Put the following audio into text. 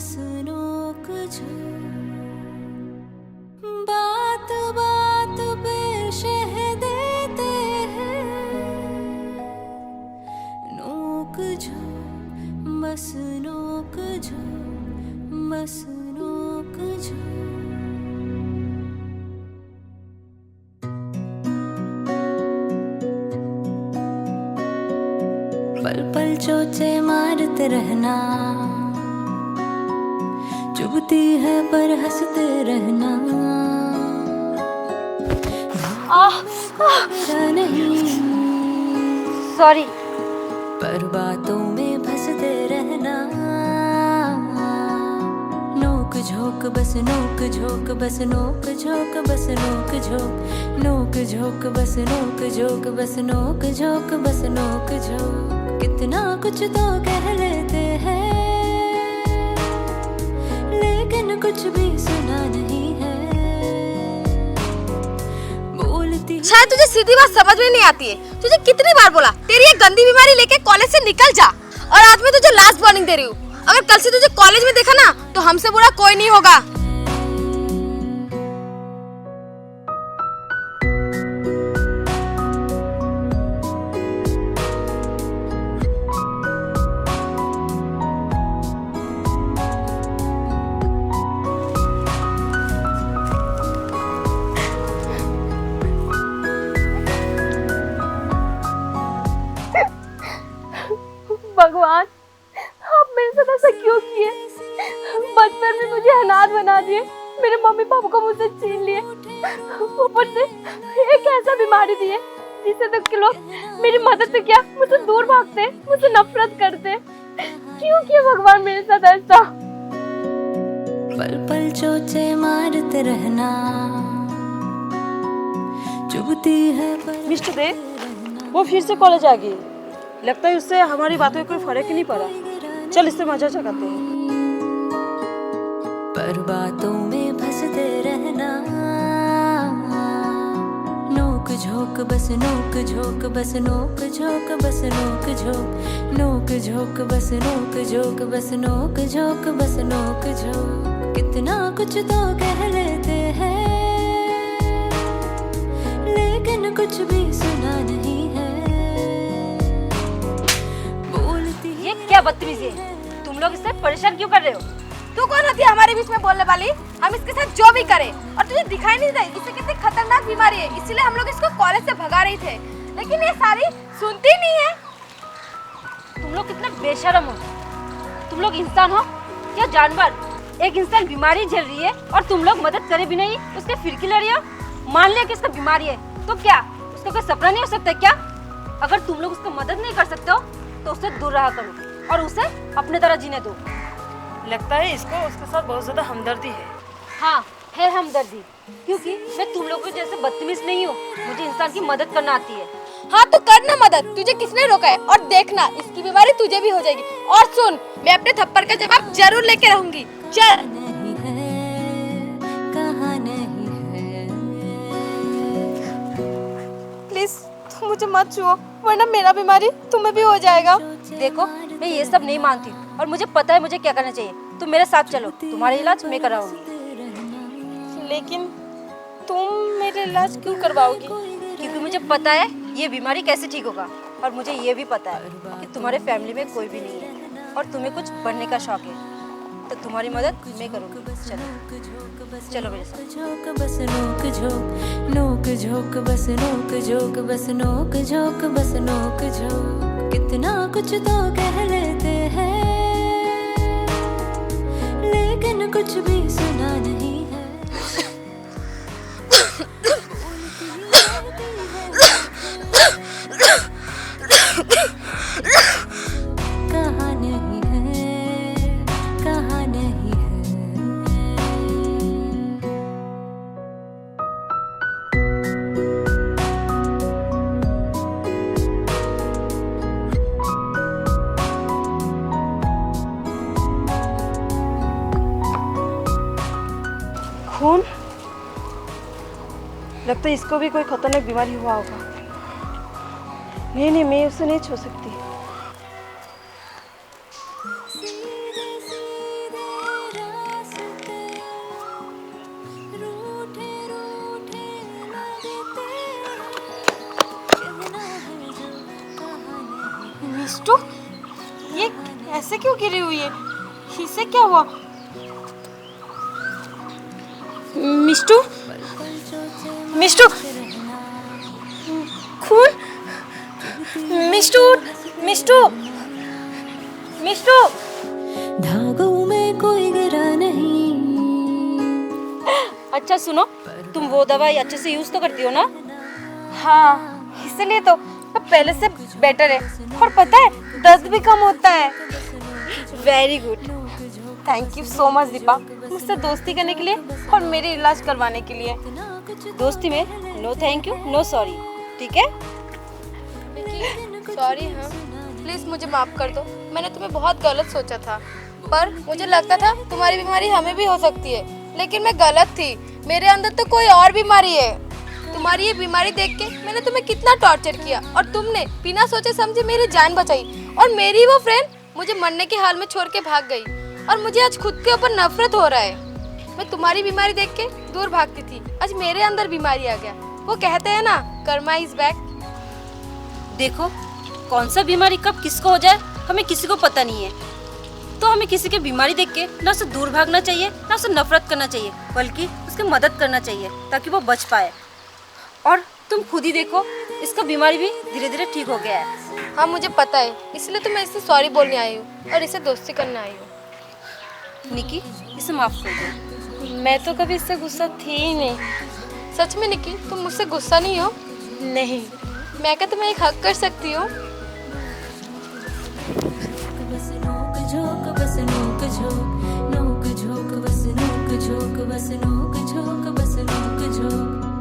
बस नोक झोंक, बात बात पे शह देते हैं, नोक झोंक बस नोक झोंक, बस नोक झोंक। पल पल चोचे मारते रहना, चुभती है पर हंसते रहना, नहीं सॉरी। पर बातों में फंसते रहना, नोक झोंक बस नोक झोंक, बस नोक झोंक, बस नोक झोंक, नोक झोंक बस नोक झोंक, बस नोक झोंक, बस नोक झोंक। कितना कुछ तो कह लेते हैं, लेकिन कुछ भी सुना नहीं है, बोलती। शायद तुझे सीधी बात समझ में नहीं आती है। तुझे कितनी बार बोला तेरी ये गंदी बीमारी लेके कॉलेज से निकल जा, और आज मैं तुझे लास्ट वार्निंग दे रही हूँ। अगर कल से तुझे कॉलेज में देखा ना तो हमसे बुरा कोई नहीं होगा। भगवान, आप मेरे साथ ऐसा क्यों किए? बचपन में मुझे अनाथ बना दिए, मेरे मम्मी पापा को मुझसे छीन लिए, ऊपर से एक ऐसा बीमारी दी है जिससे तक के लोग मेरी मदद तो क्या मुझसे दूर भागते, मुझसे नफरत करते। क्यों किया भगवान मेरे साथ ऐसा? पल पल चोचे मारते रहना, चुभती है पर। मिस्टर देव, वो फिर से कॉलेज आ गई। लगता है उससे हमारी बातों में कोई फर्क ही नहीं पड़ा। चल इससे मजा चकाते हैं। पर बातों में फंसते रहना, नोक झोंक बस नोक झोंक, बस नोक झोंक, बस नोक झोंक, नोक झोंक बस नोक झोंक, बस नोक झोंक, बस नोक झोंक। कितना कुछ तो कह लेते हैं, लेकिन कुछ भी सुना नहीं है, बोलती। ये क्या बदतमीजी है? तुम लोग इससे परेशान क्यों कर रहे हो? तू कौन होती है हमारे बीच में बोलने वाली? हम इसके साथ जो भी करें, और तुझे दिखाई नहीं दे इससे कितनी खतरनाक बीमारी है, इसीलिए हम लोग इसको कॉलेज से भगा रहे थे, लेकिन ये सारी सुनती नहीं है। तुम लोग कितने बेशर्म हो। तुम लोग इंसान हो या जानवर? एक इंसान बीमारी झेल रही है और तुम लोग मदद करे भी नहीं, उसके फिरकी लड़ रही हो। मान लिया कि इसका बीमारी है तो क्या उसका कोई सपना नहीं हो सकता क्या? अगर तुम लोग उसको मदद नहीं कर सकते हो तो उससे दूर रहा करो और उसे अपने तरह जीने दो। लगता है इसको उसके साथ बहुत ज्यादा हमदर्दी है। हाँ है हमदर्दी, क्योंकि मैं तुम लोगों जैसे बदतमीज नहीं हूँ, मुझे इंसान की मदद करना आती है। हाँ तो करना मदद, तुझे किसने रोका है? और देखना इसकी बीमारी तुझे भी हो जाएगी। और सुन, मैं अपने थप्पड़ का जवाब जरूर लेके रहूंगी। चल। नहीं है, कहाँ नहीं है। प्लीज तुम मुझे मत छुओ, वरना मेरा बीमारी तुम्हें भी हो जाएगा। देखो मैं ये सब नहीं मानती और मुझे पता है मुझे क्या करना चाहिए। तुम मेरे साथ चलो, तुम्हारा इलाज मैं कराऊंगी। लेकिन तुम मेरे इलाज क्यों करवाओगी? क्योंकि मुझे पता है ये बीमारी कैसे ठीक होगा, और मुझे ये भी पता है कि तुम्हारे फैमिली में कोई भी नहीं है और तुम्हें कुछ बनने का शौक है, तो तुम्हारी मदद मैं करूंगी। चलो चलो मेरे साथ। झोंक बस नोक झोंक, नोक झोंक बस नोक झोंक, बस नोक झोंक, बस नोक झोंक। कितना कुछ तो कह लेते हैं, लेकिन कुछ भी सुना नहीं है। कहाँ नहीं है, कहाँ नहीं है। खून? लगता है इसको भी कोई खतरनाक बीमारी हुआ होगा। नहीं नहीं, मैं उसे नहीं छू सकती। मिष्टू, ये ऐसे क्यों गिरी हुई है? इससे क्या हुआ? मिष्टू, मिष्टू, खून, मिष्टू, मिष्टू, मिष्टू। धागों में कोई गिरा नहीं। अच्छा सुनो, तुम वो दवाई अच्छे से यूज तो करती हो ना? हाँ, इसलिए तो पहले से बेटर है। और पता है, दर्द भी कम होता है। Very good. Thank you so much Deepa, मुझसे दोस्ती करने के लिए और मेरे इलाज करवाने के लिए। दोस्ती में no thank you, no sorry, ठीक है? सॉरी। हाँ, प्लीज मुझे माफ कर दो। मैंने तुम्हें बहुत गलत सोचा था, पर मुझे लगता था तुम्हारी बीमारी हमें भी हो सकती है, लेकिन मैं गलत थी। मेरे अंदर तो कोई और बीमारी है। तुम्हारी ये बीमारी देख के मैंने तुम्हें कितना टॉर्चर किया और तुमने बिना सोचे समझे मेरी जान बचाई। और मेरी वो फ्रेंड मुझे मरने के हाल में छोड़ के भाग गई और मुझे आज खुद के ऊपर नफरत हो रहा है। मैं तुम्हारी बीमारी देख के दूर भागती थी, आज मेरे अंदर बीमारी आ गया। वो कहते हैं ना, कर्मा इज बैक। देखो, कौन सा बीमारी कब किसको हो जाए हमें किसी को पता नहीं है। तो हमें किसी की बीमारी देख के ना उससे दूर भागना चाहिए, ना उससे नफरत करना चाहिए, बल्कि उसकी मदद करना चाहिए ताकि वो बच पाए। और तुम खुद ही देखो, इसका बीमारी भी धीरे धीरे ठीक हो गया है। हाँ, मुझे पता है, इसलिए तो मैं इससे सॉरी बोलने आई हूँ और इसे दोस्ती करने आई हूँ। निकी, इसे माफ कर दो। मैं तो कभी इससे गुस्सा थी ही नहीं। सच में निकी, तुम मुझसे गुस्सा नहीं हो? नहीं। मैं क्या तुम्हें एक हक कर सकती हूँ? बस नोक झोंक, बस नोक झोंक, नोक झोंक, बस नोक झोंक, बस नोक झोंक, बस नोक झोंक।